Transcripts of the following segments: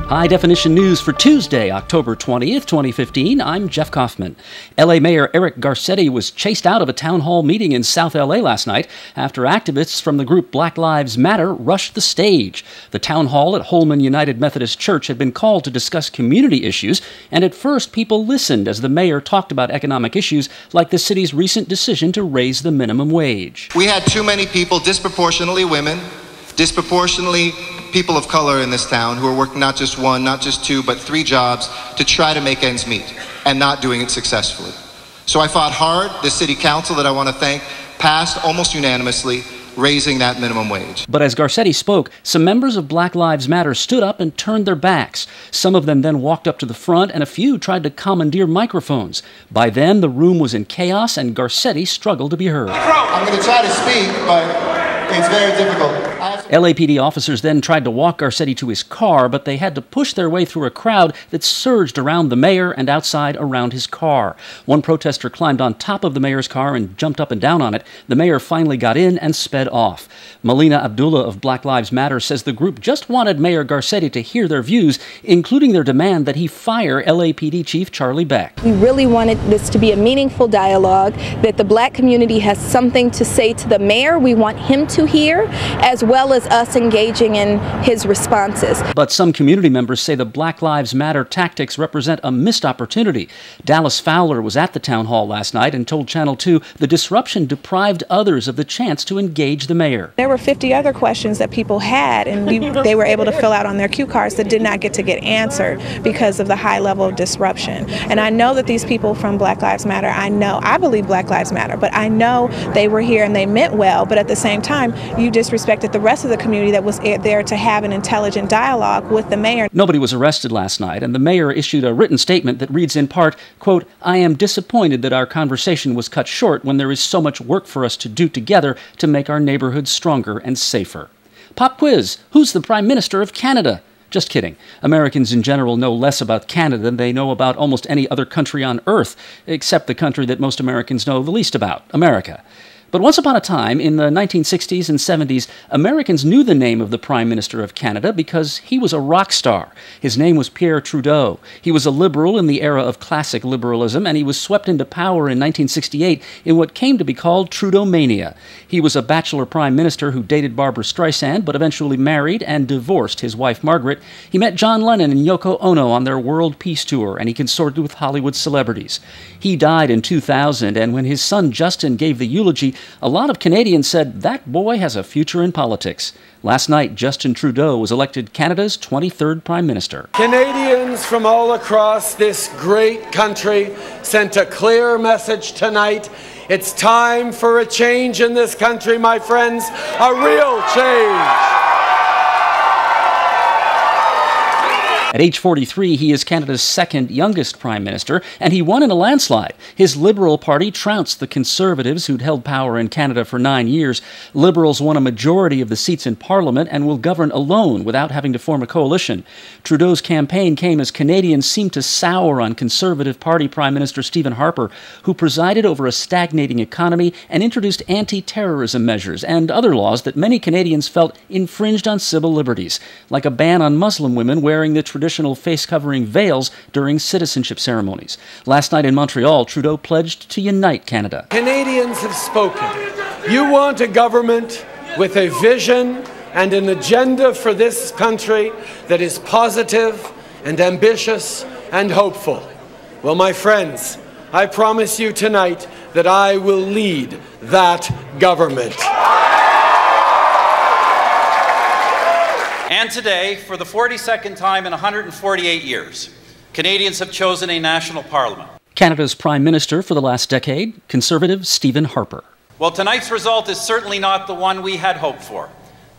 High Definition News for Tuesday, October 20th, 2015. I'm Jeff Kaufman. LA Mayor Eric Garcetti was chased out of a town hall meeting in South LA last night after activists from the group Black Lives Matter rushed the stage. The town hall at Holman United Methodist Church had been called to discuss community issues, and at first people listened as the mayor talked about economic issues like the city's recent decision to raise the minimum wage. We had too many people, disproportionately women, disproportionately people of color in this town who are working not just one, not just two, but 3 jobs to try to make ends meet and not doing it successfully. So I fought hard. The city council, that I want to thank, passed almost unanimously raising that minimum wage. But as Garcetti spoke, some members of Black Lives Matter stood up and turned their backs. Some of them then walked up to the front, and a few tried to commandeer microphones. By then, the room was in chaos, and Garcetti struggled to be heard. I'm going to try to speak, but it's very difficult. LAPD officers then tried to walk Garcetti to his car, but they had to push their way through a crowd that surged around the mayor and outside around his car. One protester climbed on top of the mayor's car and jumped up and down on it. The mayor finally got in and sped off. Melina Abdullah of Black Lives Matter says the group just wanted Mayor Garcetti to hear their views, including their demand that he fire LAPD Chief Charlie Beck. We really wanted this to be a meaningful dialogue, that the black community has something to say to the mayor. We want him to hear, as well as us engaging in his responses. But some community members say the Black Lives Matter tactics represent a missed opportunity. Dallas Fowler was at the town hall last night and told Channel 2 the disruption deprived others of the chance to engage the mayor. There were 50 other questions that people had, and they were able to fill out on their cue cards that did not get answered because of the high level of disruption. And I know that these people from Black Lives Matter, I believe Black Lives Matter, but I know they were here and they meant well, but at the same time, you disrespected the rest of the community that was there to have an intelligent dialogue with the mayor. Nobody was arrested last night, and the mayor issued a written statement that reads in part, quote, "I am disappointed that our conversation was cut short when there is so much work for us to do together to make our neighborhoods stronger and safer." Pop quiz, who's the Prime Minister of Canada? Just kidding. Americans in general know less about Canada than they know about almost any other country on Earth, except the country that most Americans know the least about, America. But once upon a time, in the 1960s and 70s, Americans knew the name of the Prime Minister of Canada because he was a rock star. His name was Pierre Trudeau. He was a liberal in the era of classic liberalism, and he was swept into power in 1968 in what came to be called Trudeau-mania. He was a bachelor prime minister who dated Barbra Streisand, but eventually married and divorced his wife Margaret. He met John Lennon and Yoko Ono on their world peace tour, and he consorted with Hollywood celebrities. He died in 2000, and when his son Justin gave the eulogy, a lot of Canadians said that boy has a future in politics. Last night, Justin Trudeau was elected Canada's 23rd Prime Minister. Canadians from all across this great country sent a clear message tonight. It's time for a change in this country, my friends, a real change. At age 43, he is Canada's second youngest prime minister, and he won in a landslide. His Liberal Party trounced the Conservatives, who'd held power in Canada for 9 years. Liberals won a majority of the seats in Parliament and will govern alone without having to form a coalition. Trudeau's campaign came as Canadians seemed to sour on Conservative Party Prime Minister Stephen Harper, who presided over a stagnating economy and introduced anti-terrorism measures and other laws that many Canadians felt infringed on civil liberties, like a ban on Muslim women wearing the traditional face-covering veils during citizenship ceremonies. Last night in Montreal, Trudeau pledged to unite Canada. Canadians have spoken. You want a government with a vision and an agenda for this country that is positive and ambitious and hopeful. Well, my friends, I promise you tonight that I will lead that government. And today, for the 42nd time in 148 years, Canadians have chosen a national parliament. Canada's Prime Minister for the last decade, Conservative Stephen Harper. Well, tonight's result is certainly not the one we had hoped for.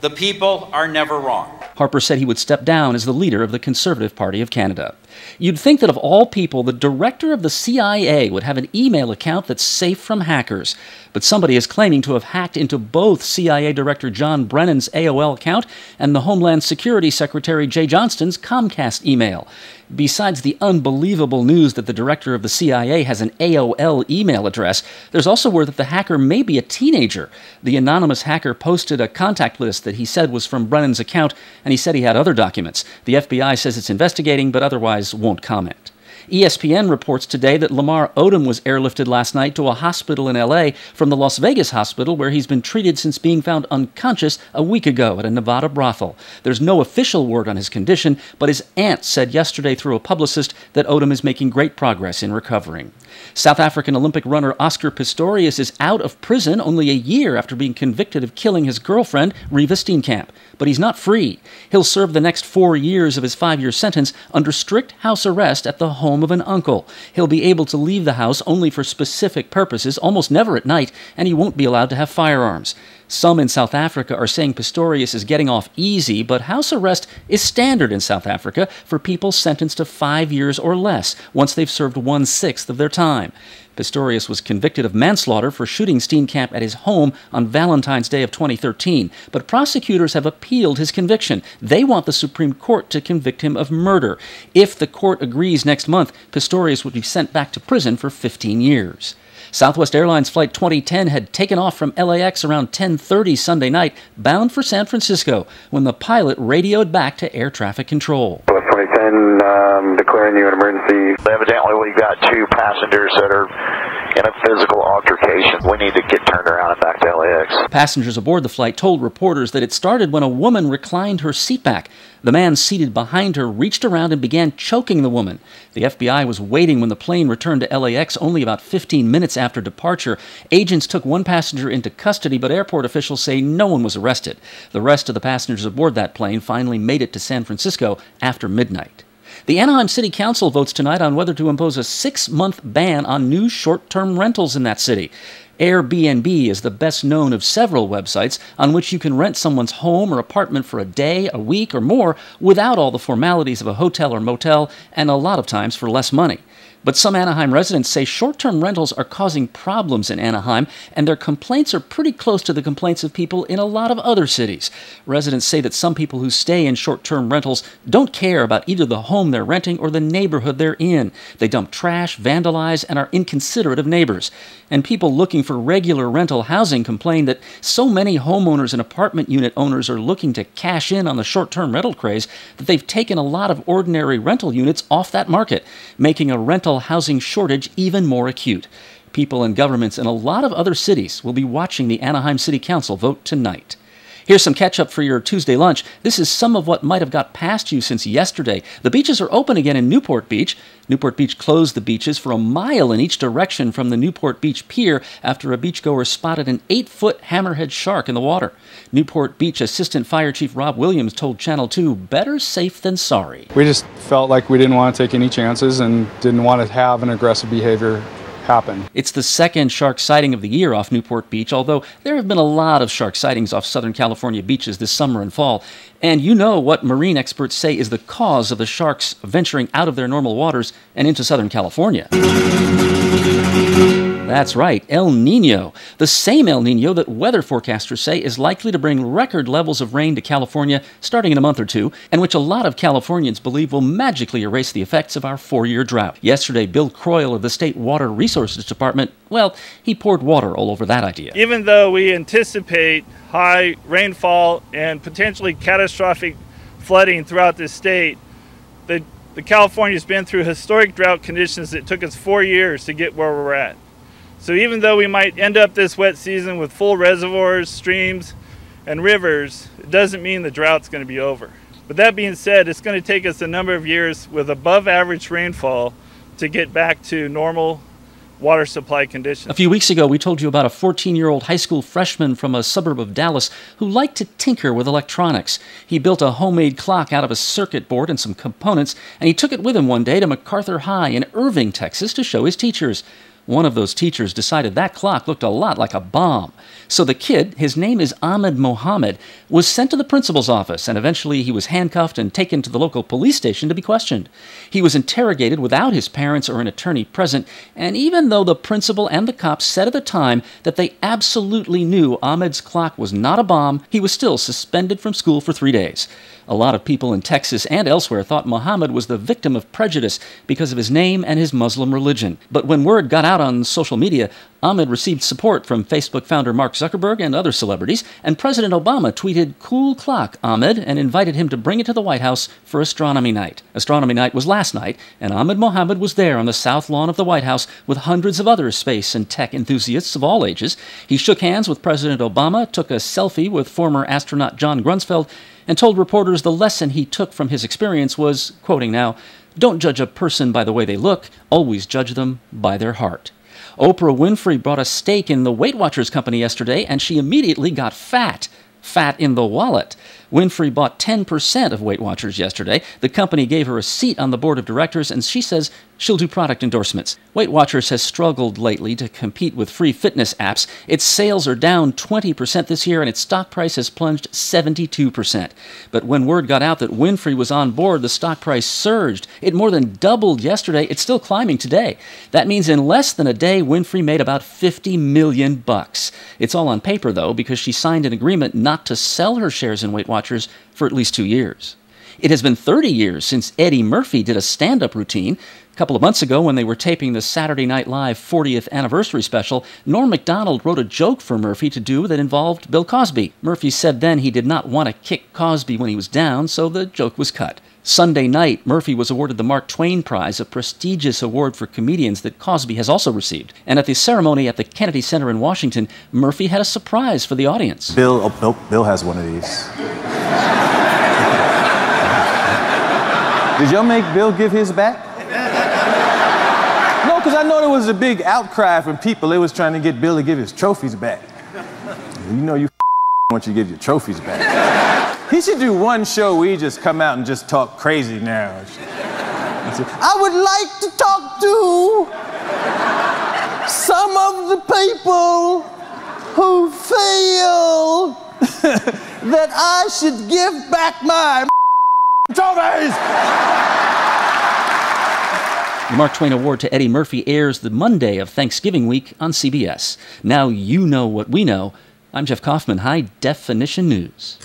The people are never wrong. Harper said he would step down as the leader of the Conservative Party of Canada. You'd think that of all people, the director of the CIA would have an email account that's safe from hackers. But somebody is claiming to have hacked into both CIA Director John Brennan's AOL account and the Homeland Security Secretary Jay Johnston's Comcast email. Besides the unbelievable news that the director of the CIA has an AOL email address, there's also word that the hacker may be a teenager. The anonymous hacker posted a contact list that he said was from Brennan's account, and he said he had other documents. The FBI says it's investigating, but otherwise won't comment. ESPN reports today that Lamar Odom was airlifted last night to a hospital in L.A. from the Las Vegas hospital where he's been treated since being found unconscious a week ago at a Nevada brothel. There's no official word on his condition, but his aunt said yesterday through a publicist that Odom is making great progress in recovering. South African Olympic runner Oscar Pistorius is out of prison only a year after being convicted of killing his girlfriend, Reva Steenkamp. But he's not free. He'll serve the next 4 years of his 5-year sentence under strict house arrest at the home of an uncle. He'll be able to leave the house only for specific purposes, almost never at night, and he won't be allowed to have firearms. Some in South Africa are saying Pistorius is getting off easy, but house arrest is standard in South Africa for people sentenced to 5 years or less once they've served 1/6 of their time. Pistorius was convicted of manslaughter for shooting Steenkamp at his home on Valentine's Day of 2013, but prosecutors have appealed his conviction. They want the Supreme Court to convict him of murder. If the court agrees next month, Pistorius would be sent back to prison for 15 years. Southwest Airlines Flight 2010 had taken off from LAX around 10:30 Sunday night, bound for San Francisco, when the pilot radioed back to air traffic control. 2010, declaring you an emergency. Evidently, we've got 2 passengers that are in a physical altercation. We need to get turned around and back to LAX. Passengers aboard the flight told reporters that it started when a woman reclined her seat back. The man seated behind her reached around and began choking the woman. The FBI was waiting when the plane returned to LAX only about 15 minutes after departure. Agents took one passenger into custody, but airport officials say no one was arrested. The rest of the passengers aboard that plane finally made it to San Francisco after midnight. The Anaheim City Council votes tonight on whether to impose a 6-month ban on new short-term rentals in that city. Airbnb is the best known of several websites on which you can rent someone's home or apartment for a day, a week, or more without all the formalities of a hotel or motel, and a lot of times for less money. But some Anaheim residents say short-term rentals are causing problems in Anaheim, and their complaints are pretty close to the complaints of people in a lot of other cities. Residents say that some people who stay in short-term rentals don't care about either the home they're renting or the neighborhood they're in. They dump trash, vandalize, and are inconsiderate of neighbors. And people looking for regular rental housing complain that so many homeowners and apartment unit owners are looking to cash in on the short-term rental craze that they've taken a lot of ordinary rental units off that market, making a rental housing shortage even more acute. People and governments in a lot of other cities will be watching the Anaheim City Council vote tonight. Here's some ketchup for your Tuesday lunch. This is some of what might have got past you since yesterday. The beaches are open again in Newport Beach. Newport Beach closed the beaches for a mile in each direction from the Newport Beach Pier after a beachgoer spotted an 8-foot hammerhead shark in the water. Newport Beach Assistant Fire Chief Rob Williams told Channel 2, better safe than sorry. We just felt like we didn't want to take any chances and didn't want to have an aggressive behavior happen. It's the second shark sighting of the year off Newport Beach, although there have been a lot of shark sightings off Southern California beaches this summer and fall. And you know what marine experts say is the cause of the sharks venturing out of their normal waters and into Southern California. That's right, El Nino. The same El Nino that weather forecasters say is likely to bring record levels of rain to California starting in a month or two, and which a lot of Californians believe will magically erase the effects of our 4-year drought. Yesterday, Bill Croyle of the State Water Resources Department, well, he poured water all over that idea. Even though we anticipate high rainfall and potentially catastrophic flooding throughout this state, the California's been through historic drought conditions that took us 4 years to get where we're at. So even though we might end up this wet season with full reservoirs, streams, and rivers, it doesn't mean the drought's going to be over. But that being said, it's going to take us a number of years with above average rainfall to get back to normal water supply conditions. A few weeks ago, we told you about a 14-year-old high school freshman from a suburb of Dallas who liked to tinker with electronics. He built a homemade clock out of a circuit board and some components, and he took it with him one day to MacArthur High in Irving, Texas, to show his teachers. One of those teachers decided that clock looked a lot like a bomb. So the kid, his name is Ahmed Mohammed, was sent to the principal's office, and eventually he was handcuffed and taken to the local police station to be questioned. He was interrogated without his parents or an attorney present, and even though the principal and the cops said at the time that they absolutely knew Ahmed's clock was not a bomb, he was still suspended from school for 3 days. A lot of people in Texas and elsewhere thought Mohammed was the victim of prejudice because of his name and his Muslim religion. But when word got out on social media, Ahmed received support from Facebook founder Mark Zuckerberg and other celebrities, and President Obama tweeted, "Cool clock, Ahmed," and invited him to bring it to the White House for Astronomy Night. Astronomy Night was last night, and Ahmed Mohammed was there on the south lawn of the White House with hundreds of other space and tech enthusiasts of all ages. He shook hands with President Obama, took a selfie with former astronaut John Grunsfeld, and told reporters the lesson he took from his experience was, quoting now, "Don't judge a person by the way they look, always judge them by their heart." Oprah Winfrey bought a stake in the Weight Watchers company yesterday, and she immediately got fat. Fat in the wallet. Winfrey bought 10% of Weight Watchers yesterday. The company gave her a seat on the board of directors, and she says she'll do product endorsements. Weight Watchers has struggled lately to compete with free fitness apps. Its sales are down 20% this year, and its stock price has plunged 72%. But when word got out that Winfrey was on board, the stock price surged. It more than doubled yesterday. It's still climbing today. That means in less than a day, Winfrey made about $50 million. It's all on paper, though, because she signed an agreement not to sell her shares in Weight Watchers for at least 2 years. It has been 30 years since Eddie Murphy did a stand-up routine. A couple of months ago, when they were taping the Saturday Night Live 40th anniversary special, Norm Macdonald wrote a joke for Murphy to do that involved Bill Cosby. Murphy said then he did not want to kick Cosby when he was down, so the joke was cut. Sunday night, Murphy was awarded the Mark Twain Prize, a prestigious award for comedians that Cosby has also received. And at the ceremony at the Kennedy Center in Washington, Murphy had a surprise for the audience. Bill has one of these. Did y'all make Bill give his back? No, because I know there was a big outcry from people. They was trying to get Bill to give his trophies back. You know you want you to give your trophies back. He should do one show where he just come out and just talk crazy now. I would like to talk to some of the people who feel that I should give back my trophies. The Mark Twain Award to Eddie Murphy airs the Monday of Thanksgiving week on CBS. Now you know what we know. I'm Jeff Kaufman, High Definition News.